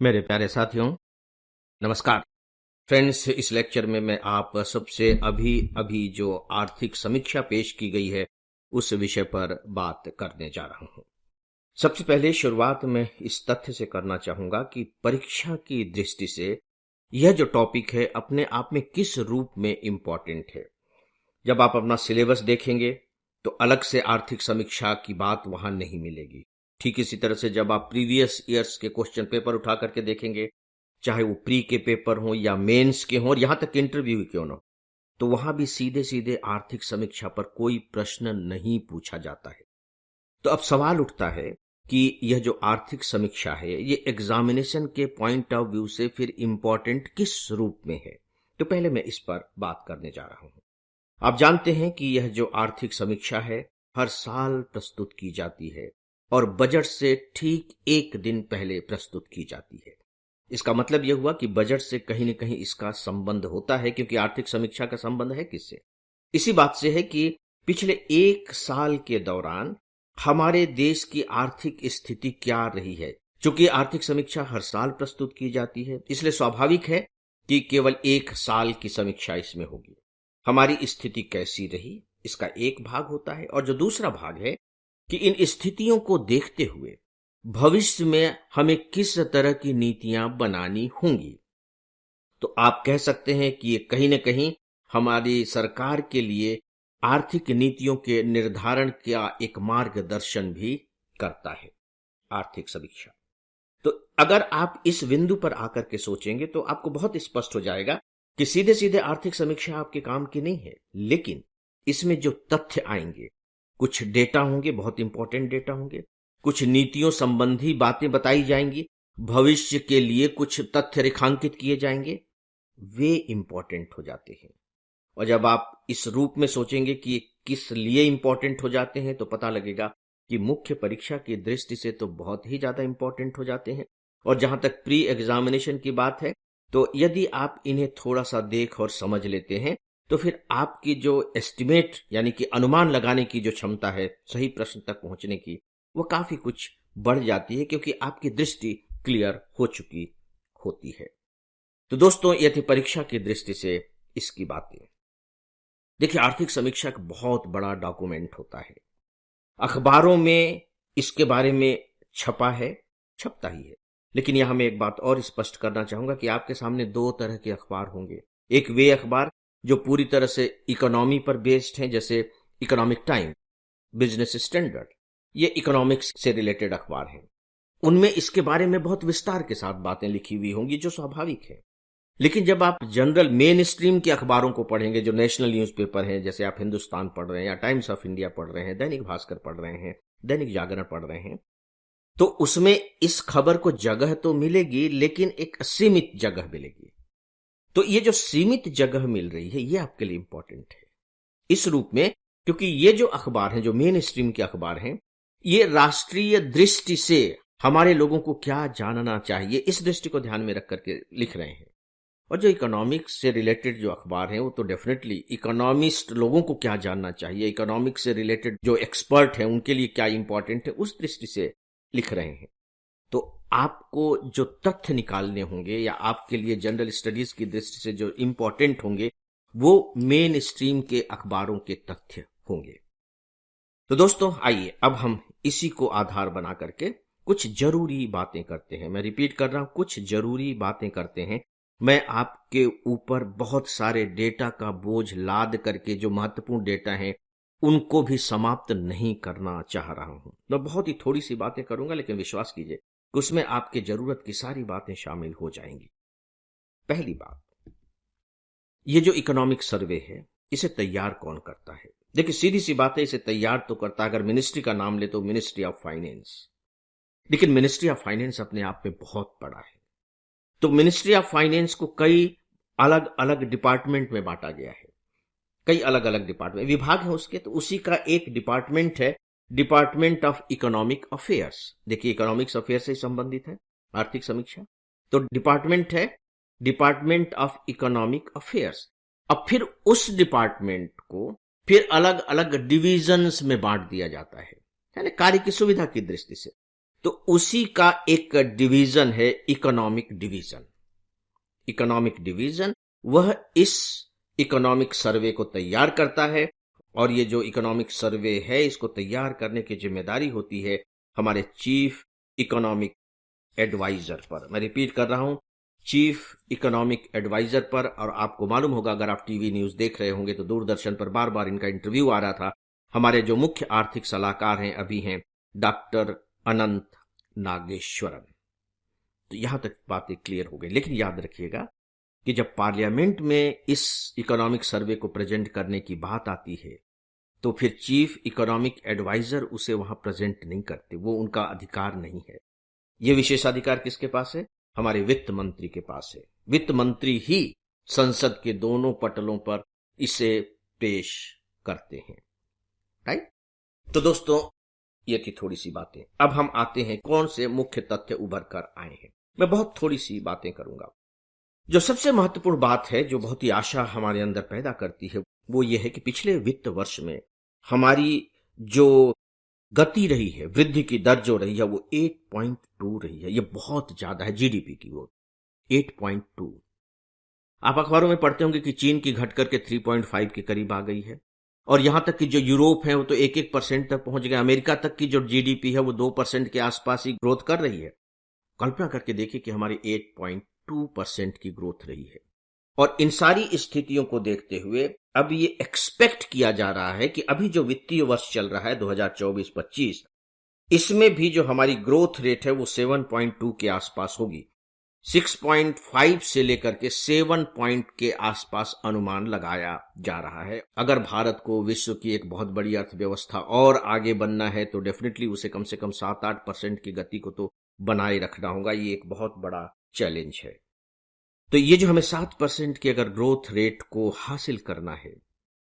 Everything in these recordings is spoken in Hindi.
मेरे प्यारे साथियों, नमस्कार। फ्रेंड्स, इस लेक्चर में मैं आप सबसे अभी अभी जो आर्थिक समीक्षा पेश की गई है उस विषय पर बात करने जा रहा हूं। सबसे पहले शुरुआत मैं इस तथ्य से करना चाहूंगा कि परीक्षा की दृष्टि से यह जो टॉपिक है अपने आप में किस रूप में इंपॉर्टेंट है। जब आप अपना सिलेबस देखेंगे तो अलग से आर्थिक समीक्षा की बात वहां नहीं मिलेगी। ठीक इसी तरह से जब आप प्रीवियस ईयर्स के क्वेश्चन पेपर उठा करके देखेंगे, चाहे वो प्री के पेपर हों या मेंस के हों और यहां तक इंटरव्यू क्यों ना हो, तो वहां भी सीधे सीधे आर्थिक समीक्षा पर कोई प्रश्न नहीं पूछा जाता है। तो अब सवाल उठता है कि यह जो आर्थिक समीक्षा है ये एग्जामिनेशन के पॉइंट ऑफ व्यू से फिर इंपॉर्टेंट किस रूप में है। तो पहले मैं इस पर बात करने जा रहा हूं। आप जानते हैं कि यह जो आर्थिक समीक्षा है हर साल प्रस्तुत की जाती है और बजट से ठीक एक दिन पहले प्रस्तुत की जाती है। इसका मतलब यह हुआ कि बजट से कहीं न कहीं इसका संबंध होता है, क्योंकि आर्थिक समीक्षा का संबंध है किससे? इसी बात से है कि पिछले एक साल के दौरान हमारे देश की आर्थिक स्थिति क्या रही है। चूंकि आर्थिक समीक्षा हर साल प्रस्तुत की जाती है, इसलिए स्वाभाविक है कि केवल एक साल की समीक्षा इसमें होगी। हमारी स्थिति कैसी रही इसका एक भाग होता है, और जो दूसरा भाग है कि इन स्थितियों को देखते हुए भविष्य में हमें किस तरह की नीतियां बनानी होंगी। तो आप कह सकते हैं कि ये कहीं न कहीं हमारी सरकार के लिए आर्थिक नीतियों के निर्धारण का एक मार्गदर्शन भी करता है आर्थिक समीक्षा। तो अगर आप इस बिंदु पर आकर के सोचेंगे तो आपको बहुत स्पष्ट हो जाएगा कि सीधे सीधे आर्थिक समीक्षा आपके काम की नहीं है, लेकिन इसमें जो तथ्य आएंगे, कुछ डेटा होंगे, बहुत इंपॉर्टेंट डेटा होंगे, कुछ नीतियों संबंधी बातें बताई जाएंगी, भविष्य के लिए कुछ तथ्य रेखांकित किए जाएंगे, वे इंपॉर्टेंट हो जाते हैं। और जब आप इस रूप में सोचेंगे कि ये किस लिए इंपॉर्टेंट हो जाते हैं तो पता लगेगा कि मुख्य परीक्षा की दृष्टि से तो बहुत ही ज्यादा इंपॉर्टेंट हो जाते हैं। और जहां तक प्री एग्जामिनेशन की बात है, तो यदि आप इन्हें थोड़ा सा देख और समझ लेते हैं तो फिर आपकी जो एस्टिमेट यानी कि अनुमान लगाने की जो क्षमता है सही प्रश्न तक पहुंचने की, वो काफी कुछ बढ़ जाती है, क्योंकि आपकी दृष्टि क्लियर हो चुकी होती है। तो दोस्तों, ये थी परीक्षा की दृष्टि से इसकी बातें। देखिए, आर्थिक समीक्षा एक बहुत बड़ा डॉक्यूमेंट होता है। अखबारों में इसके बारे में छपा है, छपता ही है, लेकिन यहां मैं एक बात और स्पष्ट करना चाहूंगा कि आपके सामने दो तरह के अखबार होंगे। एक वे अखबार जो पूरी तरह से इकोनॉमी पर बेस्ड हैं, जैसे इकोनॉमिक टाइम, बिजनेस स्टैंडर्ड, ये इकोनॉमिक्स से रिलेटेड अखबार हैं। उनमें इसके बारे में बहुत विस्तार के साथ बातें लिखी हुई होंगी, जो स्वाभाविक है। लेकिन जब आप जनरल मेन स्ट्रीम के अखबारों को पढ़ेंगे, जो नेशनल न्यूज़पेपर हैं, जैसे आप हिंदुस्तान पढ़ रहे हैं या टाइम्स ऑफ इंडिया पढ़ रहे हैं, दैनिक भास्कर पढ़ रहे हैं, दैनिक जागरण पढ़ रहे हैं, तो उसमें इस खबर को जगह तो मिलेगी, लेकिन एक सीमित जगह मिलेगी। तो ये जो सीमित जगह मिल रही है ये आपके लिए इंपॉर्टेंट है इस रूप में, क्योंकि ये जो अखबार हैं, जो मेन स्ट्रीम के अखबार हैं, ये राष्ट्रीय दृष्टि से हमारे लोगों को क्या जानना चाहिए इस दृष्टि को ध्यान में रख करके लिख रहे हैं। और जो इकोनॉमिक्स से रिलेटेड जो अखबार हैं वो तो डेफिनेटली इकोनॉमिस्ट लोगों को क्या जानना चाहिए, इकोनॉमिक्स से रिलेटेड जो एक्सपर्ट हैं उनके लिए क्या इंपॉर्टेंट है, उस दृष्टि से लिख रहे हैं। तो आपको जो तथ्य निकालने होंगे या आपके लिए जनरल स्टडीज की दृष्टि से जो इंपॉर्टेंट होंगे वो मेन स्ट्रीम के अखबारों के तथ्य होंगे। तो दोस्तों, आइए अब हम इसी को आधार बना करके कुछ जरूरी बातें करते हैं। मैं रिपीट कर रहा हूं, कुछ जरूरी बातें करते हैं। मैं आपके ऊपर बहुत सारे डेटा का बोझ लाद करके जो महत्वपूर्ण डेटा हैं उनको भी समाप्त नहीं करना चाह रहा हूं। मैं बहुत ही थोड़ी सी बातें करूंगा, लेकिन विश्वास कीजिए कि उसमें आपके जरूरत की सारी बातें शामिल हो जाएंगी। पहली बात, ये जो इकोनॉमिक सर्वे है इसे तैयार कौन करता है? देखिए, सीधी सी बात है, इसे तैयार तो करता, अगर मिनिस्ट्री का नाम ले तो मिनिस्ट्री ऑफ फाइनेंस। लेकिन मिनिस्ट्री ऑफ फाइनेंस अपने आप में बहुत बड़ा है, तो मिनिस्ट्री ऑफ फाइनेंस को कई अलग अलग डिपार्टमेंट में बांटा गया है। कई अलग अलग डिपार्टमेंट विभाग हैं उसके, तो उसी का एक डिपार्टमेंट है डिपार्टमेंट ऑफ इकोनॉमिक अफेयर्स। देखिए, इकोनॉमिक्स अफेयर से संबंधित है आर्थिक समीक्षा, तो डिपार्टमेंट है डिपार्टमेंट ऑफ इकोनॉमिक अफेयर्स। अब फिर उस डिपार्टमेंट को फिर अलग अलग डिविजन्स में बांट दिया जाता है, यानी कार्य की सुविधा की दृष्टि से। तो उसी का एक डिवीजन है इकोनॉमिक डिवीजन। इकोनॉमिक डिवीजन वह इस इकोनॉमिक सर्वे को तैयार करता है, और ये जो इकोनॉमिक सर्वे है इसको तैयार करने की जिम्मेदारी होती है हमारे चीफ इकोनॉमिक एडवाइजर पर। मैं रिपीट कर रहा हूं, चीफ इकोनॉमिक एडवाइजर पर। और आपको मालूम होगा, अगर आप टीवी न्यूज देख रहे होंगे तो दूरदर्शन पर बार बार इनका इंटरव्यू आ रहा था। हमारे जो मुख्य आर्थिक सलाहकार हैं अभी हैं डॉक्टर अनंत नागेश्वरन। तो यहां तक बातें क्लियर हो गई। लेकिन याद रखिएगा कि जब पार्लियामेंट में इस इकोनॉमिक सर्वे को प्रेजेंट करने की बात आती है तो फिर चीफ इकोनॉमिक एडवाइजर उसे वहां प्रेजेंट नहीं करते, वो उनका अधिकार नहीं है। ये विशेषाधिकार किसके पास है? हमारे वित्त मंत्री के पास है। वित्त मंत्री ही संसद के दोनों पटलों पर इसे पेश करते हैं, राइट। तो दोस्तों, ये थी थोड़ी सी बातें। अब हम आते हैं कौन से मुख्य तथ्य उभर कर आए हैं। मैं बहुत थोड़ी सी बातें करूंगा। जो सबसे महत्वपूर्ण बात है, जो बहुत ही आशा हमारे अंदर पैदा करती है, वो ये है कि पिछले वित्त वर्ष में हमारी जो गति रही है, वृद्धि की दर जो रही है, वो 8.2 रही है। ये बहुत ज्यादा है जीडीपी की ग्रोथ, 8.2। आप अखबारों में पढ़ते होंगे कि चीन की घट करके 3.5 के करीब आ गई है, और यहां तक कि जो यूरोप है वो तो 1% तक पहुंच गया। अमेरिका तक की जो जीडीपी है वो 2% के आसपास ही ग्रोथ कर रही है। कल्पना करके देखिए कि हमारी 8.2% की ग्रोथ रही है। और इन सारी स्थितियों को देखते हुए अब ये एक्सपेक्ट किया जा रहा है कि अभी जो वित्तीय वर्ष चल रहा है 2024-25, इसमें भी जो हमारी ग्रोथ रेट है वो 7.2 के आसपास होगी। 6.5 से लेकर के 7 पॉइंट के आसपास अनुमान लगाया जा रहा है। अगर भारत को विश्व की एक बहुत बड़ी अर्थव्यवस्था और आगे बनना है तो डेफिनेटली उसे कम से कम 7-8% की गति को तो बनाए रखना होगा। ये एक बहुत बड़ा चैलेंज है। तो ये जो हमें 7% की अगर ग्रोथ रेट को हासिल करना है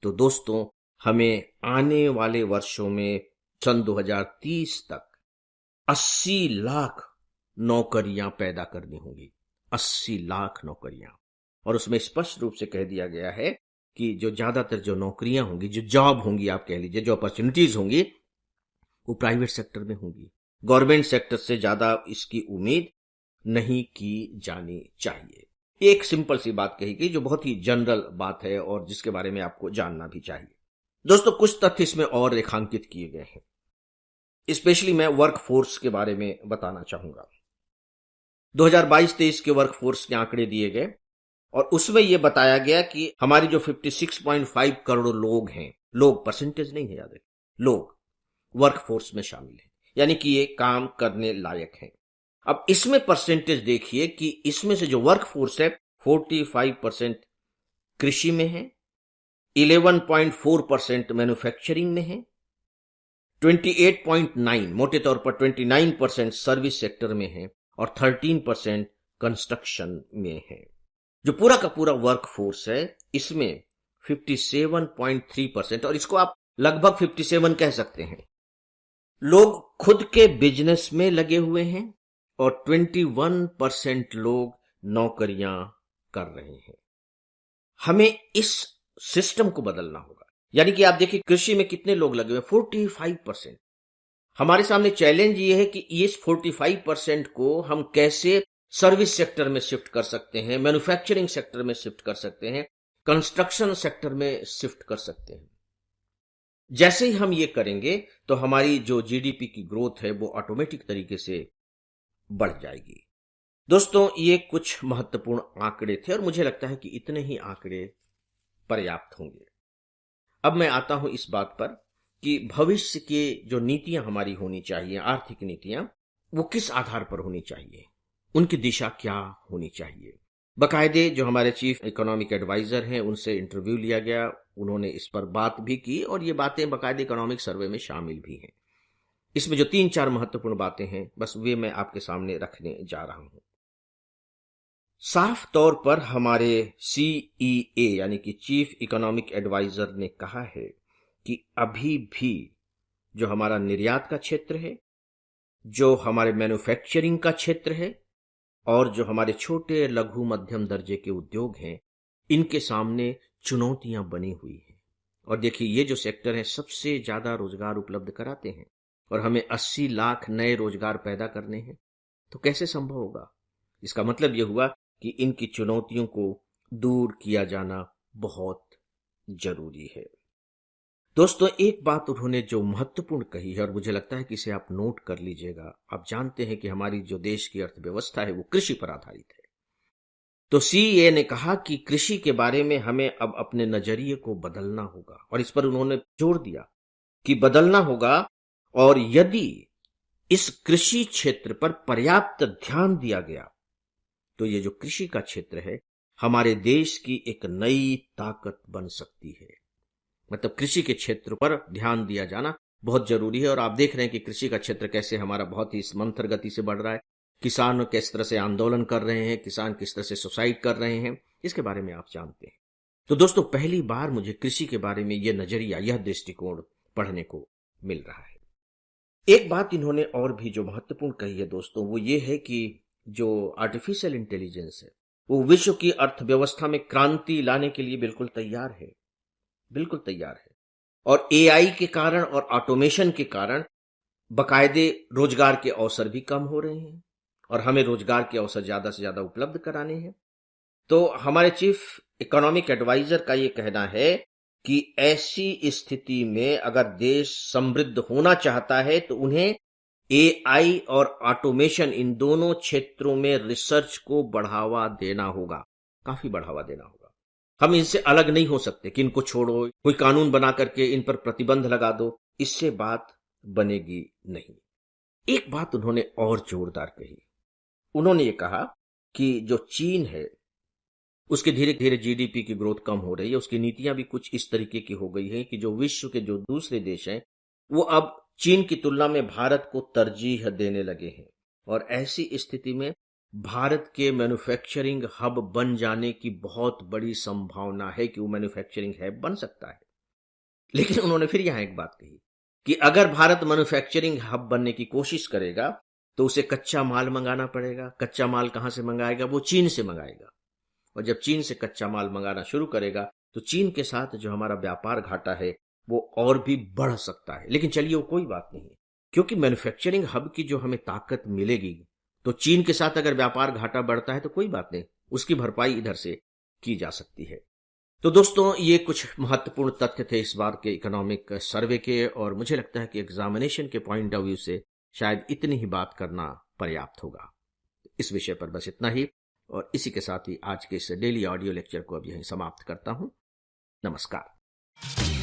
तो दोस्तों हमें आने वाले वर्षों में सन 2030 तक 80 लाख नौकरियां पैदा करनी होंगी। 80 लाख नौकरियां। और उसमें स्पष्ट रूप से कह दिया गया है कि जो ज्यादातर जो नौकरियां होंगी, जो जॉब होंगी, आप कह लीजिए जो अपॉर्चुनिटीज होंगी, वो प्राइवेट सेक्टर में होंगी। गवर्नमेंट सेक्टर से ज्यादा इसकी उम्मीद नहीं की जानी चाहिए। एक सिंपल सी बात कही गई जो बहुत ही जनरल बात है और जिसके बारे में आपको जानना भी चाहिए। दोस्तों, कुछ तथ्य इसमें और रेखांकित किए गए हैं। स्पेशली मैं वर्क फोर्स के बारे में बताना चाहूंगा। 2022-23 के वर्क फोर्स के आंकड़े दिए गए और उसमें यह बताया गया कि हमारी जो 56.5 करोड़ लोग हैं, लोग परसेंटेज नहीं है, याद रखें, लोग वर्क फोर्स में शामिल हैं, यानी कि ये काम करने लायक हैं। अब इसमें परसेंटेज देखिए कि इसमें से जो वर्क फोर्स है 45% कृषि में है, 11.4% मैन्युफैक्चरिंग में है, 28.9 मोटे तौर पर 29% सर्विस सेक्टर में है और 13% कंस्ट्रक्शन में है। जो पूरा का पूरा वर्क फोर्स है इसमें 57.3%, और इसको आप लगभग 57 कह सकते हैं, लोग खुद के बिजनेस में लगे हुए हैं और 21% लोग नौकरियां कर रहे हैं। हमें इस सिस्टम को बदलना होगा। यानी कि आप देखिए कृषि में कितने लोग लगे हुए, 45%। हमारे सामने चैलेंज ये है कि इस 45% को हम कैसे सर्विस सेक्टर में शिफ्ट कर सकते हैं, मैन्युफैक्चरिंग सेक्टर में शिफ्ट कर सकते हैं, कंस्ट्रक्शन सेक्टर में शिफ्ट कर सकते हैं। जैसे ही हम ये करेंगे तो हमारी जो जीडीपी की ग्रोथ है वो ऑटोमेटिक तरीके से बढ़ जाएगी। दोस्तों, ये कुछ महत्वपूर्ण आंकड़े थे और मुझे लगता है कि इतने ही आंकड़े पर्याप्त होंगे। अब मैं आता हूं इस बात पर कि भविष्य की जो नीतियां हमारी होनी चाहिए, आर्थिक नीतियां, वो किस आधार पर होनी चाहिए, उनकी दिशा क्या होनी चाहिए। बाकायदे जो हमारे चीफ इकोनॉमिक एडवाइजर हैं उनसे इंटरव्यू लिया गया, उन्होंने इस पर बात भी की और ये बातें बाकायदे इकोनॉमिक सर्वे में शामिल भी हैं। इसमें जो 3-4 महत्वपूर्ण बातें हैं बस वे मैं आपके सामने रखने जा रहा हूं। साफ तौर पर हमारे सीईए यानी कि चीफ इकोनॉमिक एडवाइजर ने कहा है कि अभी भी जो हमारा निर्यात का क्षेत्र है, जो हमारे मैन्युफैक्चरिंग का क्षेत्र है और जो हमारे छोटे लघु मध्यम दर्जे के उद्योग हैं, इनके सामने चुनौतियां बनी हुई हैं। और देखिए ये जो सेक्टर है सबसे ज्यादा रोजगार उपलब्ध कराते हैं और हमें 80 लाख नए रोजगार पैदा करने हैं, तो कैसे संभव होगा? इसका मतलब यह हुआ कि इनकी चुनौतियों को दूर किया जाना बहुत जरूरी है। दोस्तों, एक बात उन्होंने जो महत्वपूर्ण कही है और मुझे लगता है कि इसे आप नोट कर लीजिएगा। आप जानते हैं कि हमारी जो देश की अर्थव्यवस्था है वो कृषि पर आधारित है। तो सीए ने कहा कि कृषि के बारे में हमें अब अपने नजरिए को बदलना होगा, और इस पर उन्होंने जोर दिया कि बदलना होगा, और यदि इस कृषि क्षेत्र पर पर्याप्त ध्यान दिया गया तो ये जो कृषि का क्षेत्र है हमारे देश की एक नई ताकत बन सकती है। मतलब कृषि के क्षेत्र पर ध्यान दिया जाना बहुत जरूरी है, और आप देख रहे हैं कि कृषि का क्षेत्र कैसे हमारा बहुत ही मंथर गति से बढ़ रहा है। किसान किस तरह से आंदोलन कर रहे हैं, किसान किस तरह से सुसाइड कर रहे हैं, इसके बारे में आप जानते हैं। तो दोस्तों, पहली बार मुझे कृषि के बारे में यह नजरिया, यह दृष्टिकोण पढ़ने को मिल रहा है। एक बात इन्होंने और भी जो महत्वपूर्ण कही है दोस्तों, वो ये है कि जो आर्टिफिशियल इंटेलिजेंस है वो विश्व की अर्थव्यवस्था में क्रांति लाने के लिए बिल्कुल तैयार है, बिल्कुल तैयार है। और एआई के कारण और ऑटोमेशन के कारण बकायदे रोजगार के अवसर भी कम हो रहे हैं, और हमें रोजगार के अवसर ज्यादा से ज्यादा उपलब्ध कराने हैं। तो हमारे चीफ इकोनॉमिक एडवाइजर का ये कहना है कि ऐसी स्थिति में अगर देश समृद्ध होना चाहता है तो उन्हें एआई और ऑटोमेशन, इन दोनों क्षेत्रों में रिसर्च को बढ़ावा देना होगा, काफी बढ़ावा देना होगा। हम इनसे अलग नहीं हो सकते कि इनको छोड़ो, कोई कानून बना करके इन पर प्रतिबंध लगा दो, इससे बात बनेगी नहीं। एक बात उन्होंने और जोरदार कही। उन्होंने ये कहा कि जो चीन है उसके धीरे धीरे जीडीपी की ग्रोथ कम हो रही है, उसकी नीतियां भी कुछ इस तरीके की हो गई है कि जो विश्व के जो दूसरे देश हैं वो अब चीन की तुलना में भारत को तरजीह देने लगे हैं, और ऐसी स्थिति में भारत के मैन्युफैक्चरिंग हब बन जाने की बहुत बड़ी संभावना है कि वो मैन्युफैक्चरिंग हब बन सकता है। लेकिन उन्होंने फिर यहां एक बात कही कि अगर भारत मैन्युफैक्चरिंग हब बनने की कोशिश करेगा तो उसे कच्चा माल मंगाना पड़ेगा। कच्चा माल कहां से मंगाएगा? वो चीन से मंगाएगा, और जब चीन से कच्चा माल मंगाना शुरू करेगा तो चीन के साथ जो हमारा व्यापार घाटा है वो और भी बढ़ सकता है। लेकिन चलिए, वो कोई बात नहीं है, क्योंकि मैन्युफैक्चरिंग हब की जो हमें ताकत मिलेगी, तो चीन के साथ अगर व्यापार घाटा बढ़ता है तो कोई बात नहीं, उसकी भरपाई इधर से की जा सकती है। तो दोस्तों, ये कुछ महत्वपूर्ण तथ्य थे इस बार के इकोनॉमिक सर्वे के, और मुझे लगता है कि एग्जामिनेशन के पॉइंट ऑफ व्यू से शायद इतनी ही बात करना पर्याप्त होगा। इस विषय पर बस इतना ही, और इसी के साथ ही आज के इस डेली ऑडियो लेक्चर को अब यहीं समाप्त करता हूं। नमस्कार।